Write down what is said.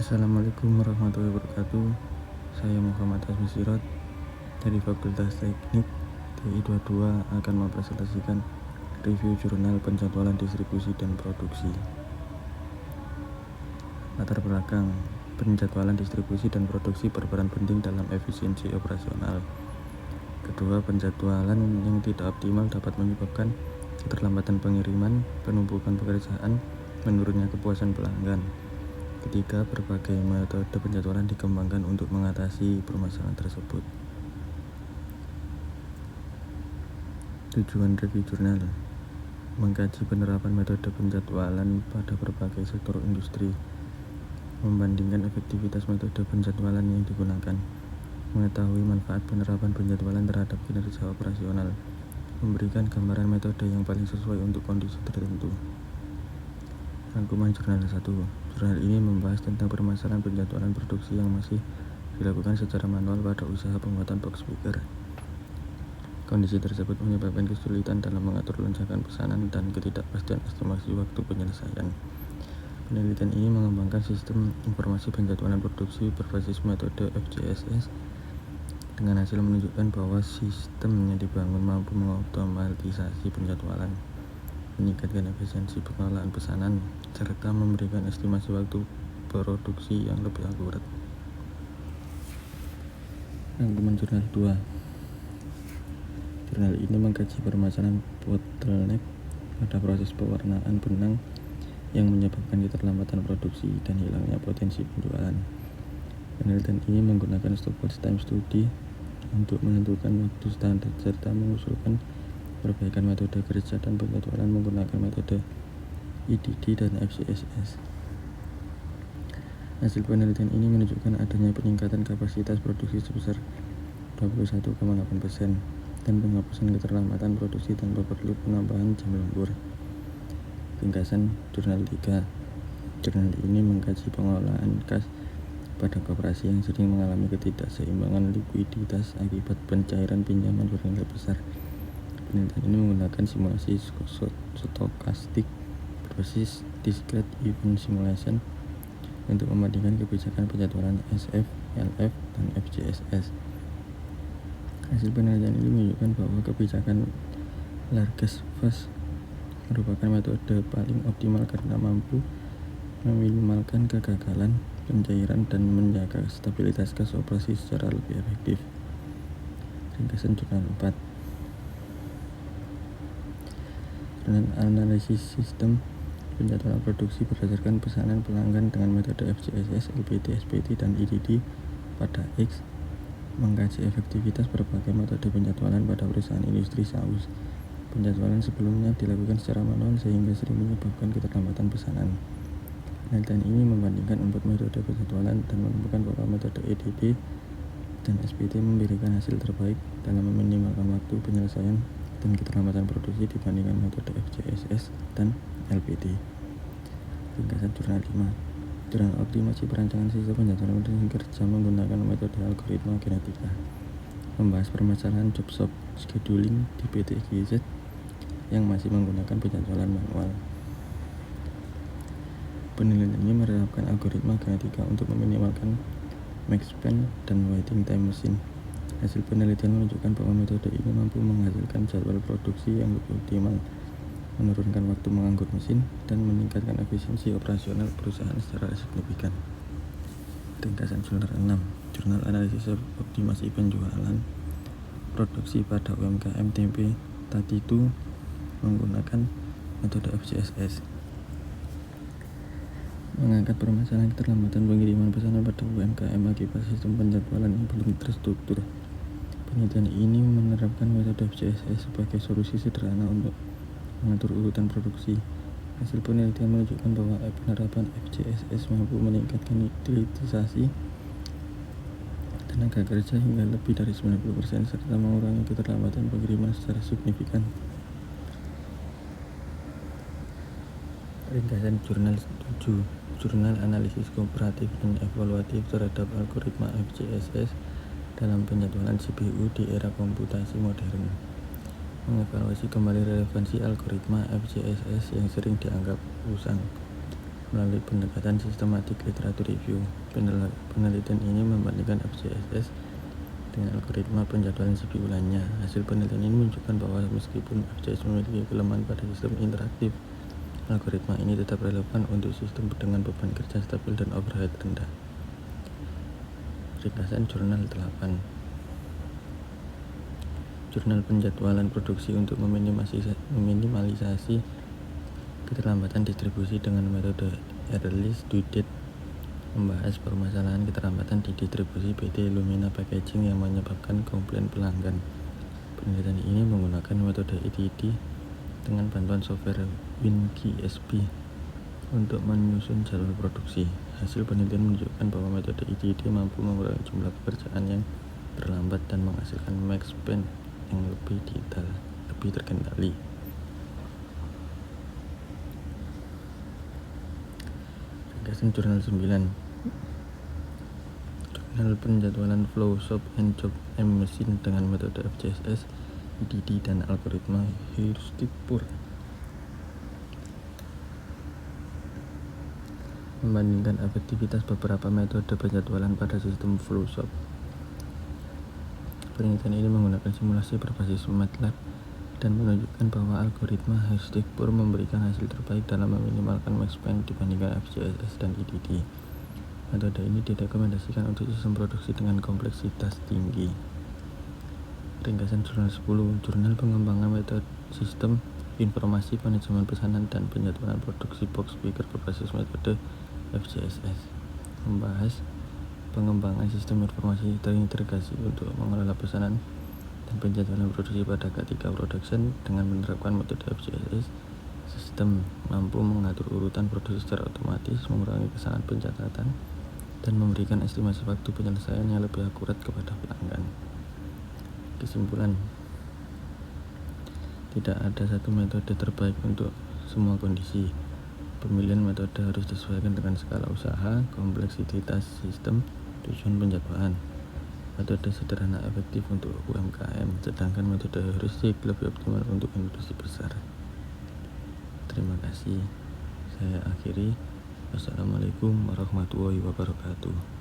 Assalamualaikum warahmatullahi wabarakatuh. Saya Muhammad Azmi Sirot dari Fakultas Teknik TI22 akan mempresentasikan review jurnal penjadwalan distribusi dan produksi. Latar belakang: penjadwalan distribusi dan produksi berperan penting dalam efisiensi operasional. Kedua, penjadwalan yang tidak optimal dapat menyebabkan keterlambatan pengiriman, penumpukan pekerjaan, menurunnya kepuasan pelanggan. Ketiga, berbagai metode penjadwalan dikembangkan untuk mengatasi permasalahan tersebut. Tujuan review jurnal: mengkaji penerapan metode penjadwalan pada berbagai sektor industri, membandingkan efektivitas metode penjadwalan yang digunakan, mengetahui manfaat penerapan penjadwalan terhadap kinerja operasional, memberikan gambaran metode yang paling sesuai untuk kondisi tertentu. Rangkuman jurnal 1. Jurnal ini membahas tentang permasalahan penjadwalan produksi yang masih dilakukan secara manual pada usaha pembuatan box speaker. Kondisi tersebut menyebabkan kesulitan dalam mengatur lonjakan pesanan dan ketidakpastian estimasi waktu penyelesaian. Penelitian ini mengembangkan sistem informasi penjadwalan produksi berbasis metode FJSS dengan hasil menunjukkan bahwa sistem yang dibangun mampu mengotomatisasi penjadwalan, meningkatkan efisiensi pengelolaan pesanan, serta memberikan estimasi waktu produksi yang lebih akurat. Rangkuman jurnal 2. Jurnal ini mengkaji permasalahan bottleneck pada proses pewarnaan benang yang menyebabkan keterlambatan produksi dan hilangnya potensi penjualan. Penelitian ini menggunakan stopwatch time study untuk menentukan waktu standar serta mengusulkan perbaikan metode kerja dan penjadwalan menggunakan metode IDD dan FJSS. Hasil penelitian ini menunjukkan adanya peningkatan kapasitas produksi sebesar 21,8% dan penghapusan keterlambatan produksi tanpa perlu penambahan jam lembur. Ringkasan jurnal 3. Jurnal ini mengkaji pengelolaan kas pada koperasi yang sering mengalami ketidakseimbangan likuiditas akibat pencairan pinjaman bernilai besar. Penelitian ini menggunakan simulasi stokastik berbasis discrete event simulation untuk membandingkan kebijakan penjadwalan SF, LF, dan FJSS. Hasil penelitian ini menunjukkan bahwa kebijakan largest first merupakan metode paling optimal karena mampu meminimalkan kegagalan pencairan dan menjaga stabilitas kas operasi secara lebih efektif. Ringkasan jurnal 4. Jurnal analisis sistem penjadwalan produksi berdasarkan pesanan pelanggan dengan metode FJSS, LPT, SPT, dan IDD pada X, mengkaji efektivitas berbagai metode penjadwalan pada perusahaan industri saus. Penjadwalan sebelumnya dilakukan secara manual sehingga sering menyebabkan keterlambatan pesanan. Penelitian ini membandingkan 4 metode penjadwalan dan menemukan bahwa metode EDD dan SPT memberikan hasil terbaik dalam meminimalkan waktu penyelesaian dan keterlambatan produksi dibandingkan metode FJSS dan LPT. Ringkasan jurnal 5. Jurnal optimasi perancangan sistem penjadwalan mesin kerja menggunakan metode algoritma genetika, membahas permasalahan job shop scheduling di PT GZ yang masih menggunakan penjadwalan manual. Penelitian ini menerapkan algoritma genetika untuk meminimalkan max span dan waiting time mesin. Hasil penelitian menunjukkan bahwa metode ini mampu menghasilkan jadwal produksi yang lebih optimal, menurunkan waktu menganggur mesin, dan meningkatkan efisiensi operasional perusahaan secara signifikan. Ringkasan jurnal 6. Jurnal analisis optimasi penjualan produksi pada UMKM tempe Tatitu menggunakan metode FJSS. Mengangkat permasalahan keterlambatan pengiriman pesanan pada UMKM akibat sistem penjadwalan yang belum terstruktur. Penelitian ini menerapkan metode FJSS sebagai solusi sederhana untuk mengatur urutan produksi. Hasil penelitian menunjukkan bahwa penerapan FJSS mampu meningkatkan utilisasi tenaga kerja hingga lebih dari 90% serta mengurangi keterlambatan pengiriman secara signifikan. Ringkasan jurnal 7. Jurnal analisis komparatif dan evaluatif terhadap algoritma FJSS dalam penjadwalan CPU di era komputasi modern, mengevaluasi kembali relevansi algoritma FJSS yang sering dianggap usang. melalui pendekatan sistematik literatur review. Penelitian ini membandingkan FCSS dengan algoritma penjadwalan segi bulannya. Hasil penelitian ini menunjukkan bahwa meskipun FCSS memiliki kelemahan pada sistem interaktif, algoritma ini tetap relevan untuk sistem dengan beban kerja stabil dan overhead rendah. Ringkasan jurnal 8. Jurnal penjadwalan produksi untuk meminimalisasi keterlambatan distribusi dengan metode earliest due date, membahas permasalahan keterlambatan di distribusi PT Lumina Packaging yang menyebabkan komplain pelanggan. Penelitian ini menggunakan metode ETD dengan bantuan software WinGSP untuk menyusun jalur produksi. Hasil penelitian menunjukkan bahwa metode ETD mampu mengurangi jumlah pekerjaan yang terlambat dan menghasilkan max span yang lebih terkendali. Ringkasan jurnal 9. Jurnal penjadwalan flow shop and job machine dengan metode FCSS, ETD, dan algoritma heuristik pur. Membandingkan efektivitas beberapa metode penjadwalan pada sistem flow shop. Penelitian ini menggunakan simulasi berbasis MATLAB dan menunjukkan bahwa algoritma heuristik pur memberikan hasil terbaik dalam meminimalkan max span dibandingkan FCSS dan ETD. Metode ini direkomendasikan untuk sistem produksi dengan kompleksitas tinggi. Ringkasan jurnal 10. Jurnal pengembangan metode sistem informasi manajemen pesanan dan penjadwalan produksi box speaker berbasis metode FCSS, membahas pengembangan sistem informasi terintegrasi untuk mengelola pesanan dan penjadwalan produksi pada K3 Production. Dengan menerapkan metode FCSS, sistem mampu mengatur urutan produksi secara otomatis, mengurangi kesalahan pencatatan, dan memberikan estimasi waktu penyelesaian yang lebih akurat kepada pelanggan. Kesimpulan: tidak ada satu metode terbaik untuk semua kondisi. Pemilihan metode harus disesuaikan dengan skala usaha, kompleksitas sistem, tujuan penjadwalan. Metode sederhana efektif untuk UMKM, sedangkan metode heuristik lebih optimal untuk industri besar. Terima kasih. Saya akhiri. Wassalamualaikum warahmatullahi wabarakatuh.